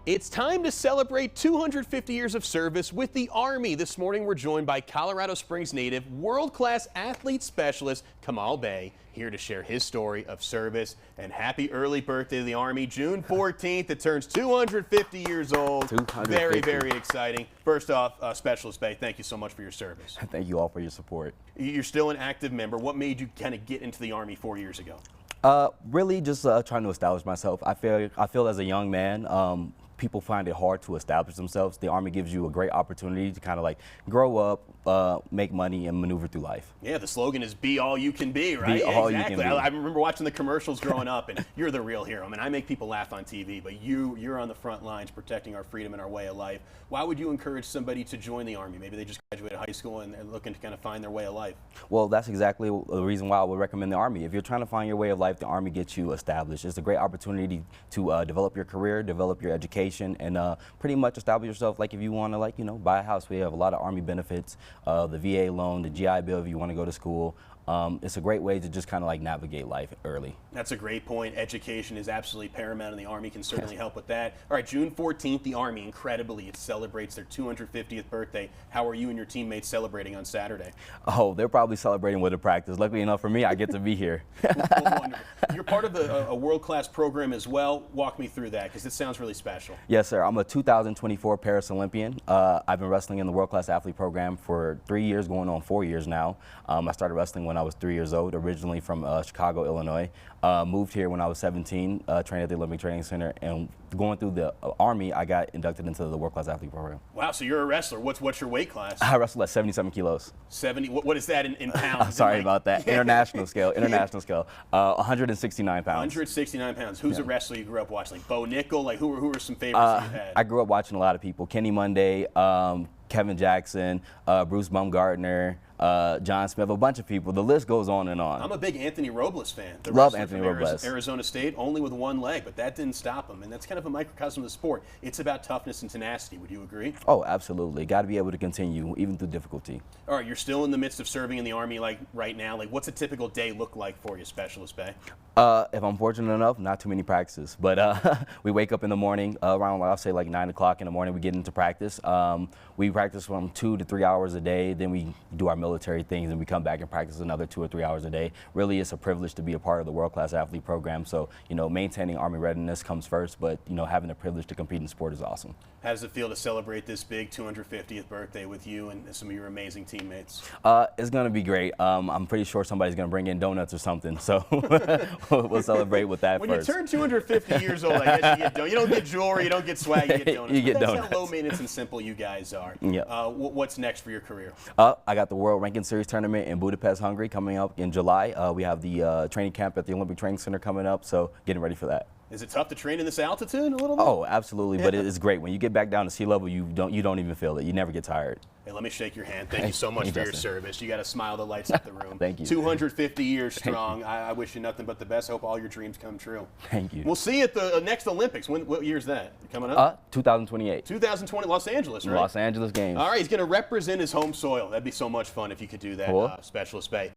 It's time to celebrate 250 years of service with the Army. This morning we're joined by Colorado Springs native, world-class athlete specialist Kamal Bey, here to share his story of service. And happy early birthday to the Army. June 14th, it turns 250 years old. 250. Very, very exciting. First off, Specialist Bey, thank you so much for your service. Thank you all for your support. You're still an active member. What made you kind of get into the Army 4 years ago? Really just trying to establish myself. I feel as a young man, people find it hard to establish themselves. The Army gives you a great opportunity to kind of like grow up, make money, and maneuver through life. Yeah, the slogan is "Be all you can be," right? Be all you can be. I remember watching the commercials growing up, and you're the real hero. I mean, I make people laugh on TV, but you're on the front lines protecting our freedom and our way of life. Why would you encourage somebody to join the Army? Maybe they just graduated high school and they're looking to kind of find their way of life. Well, that's exactly the reason why I would recommend the Army. If you're trying to find your way of life, the Army gets you established. It's a great opportunity to develop your career, develop your education, and pretty much establish yourself. Like if you want to, buy a house, we have a lot of Army benefits, the VA loan, the GI Bill if you want to go to school. It's a great way to just kind of navigate life early. That's a great point. Education is absolutely paramount, and the Army can certainly help with that. All right, June 14th, the Army, incredibly, it celebrates their 250th birthday. How are you and your teammates celebrating on Saturday? Oh, they're probably celebrating with a practice. Luckily enough for me, I get to be here. Wonderful. You're part of a world-class program as well. Walk me through that, because it sounds really special. Yes, sir. I'm a 2024 Paris Olympian. I've been wrestling in the world-class athlete program for 3 years, going on 4 years now. I started wrestling when I was 3 years old, originally from Chicago, Illinois. Moved here when I was 17, trained at the Olympic Training Center, and going through the Army, I got inducted into the World Class Athlete Program. Wow, so you're a wrestler. What's your weight class? I wrestle at 77 kilos. 70, what is that in pounds? Sorry about that. International scale, 169 pounds. 169 pounds. Who's a wrestler you grew up watching? Like Bo Nickel? Like who are some favorites you had? I grew up watching a lot of people. Kenny Monday, Kevin Jackson, Bruce Baumgartner, John Smith, a bunch of people. The list goes on and on. I'm a big Anthony Robles fan. Love Anthony Robles. Arizona State, only with one leg, but that didn't stop him. And that's kind of a microcosm of the sport. It's about toughness and tenacity. Would you agree? Oh, absolutely. Got to be able to continue, even through difficulty. All right, you're still in the midst of serving in the Army right now. What's a typical day look like for you, Specialist Bey? If I'm fortunate enough, not too many practices. But we wake up in the morning, around, I'll say 9 o'clock in the morning, we get into practice. We practice from 2 to 3 hours a day. Then we do our military things, and we come back and practice another 2 or 3 hours a day. Really, it's a privilege to be a part of the World Class Athlete Program. So, maintaining Army readiness comes first, but, having the privilege to compete in sport is awesome. How does it feel to celebrate this big 250th birthday with you and some of your amazing teammates? It's going to be great. I'm pretty sure somebody's going to bring in donuts or something, so we'll celebrate with that when first. When you turn 250 years old, I guess you get donuts. You don't get jewelry, you don't get swag, you get donuts. You get That's donuts. how low maintenance and simple you guys are. Yep. What's next for your career? I got the World Ranking Series tournament in Budapest, Hungary coming up in July. We have the training camp at the Olympic Training Center coming up, so getting ready for that. Is it tough to train in this altitude a little bit? Oh, absolutely, but it's great. When you get back down to sea level, you don't even feel it. You never get tired. Hey, let me shake your hand. Thank you so much for your service. You got a smile that lights up the room. Thank you. 250 years strong. I wish you nothing but the best. Hope all your dreams come true. Thank you. We'll see you at the next Olympics. What year is that? Coming up? 2028. 2020, Los Angeles, right? Los Angeles Games. All right, he's going to represent his home soil. That'd be so much fun if you could do that, Cool. Specialist Bey.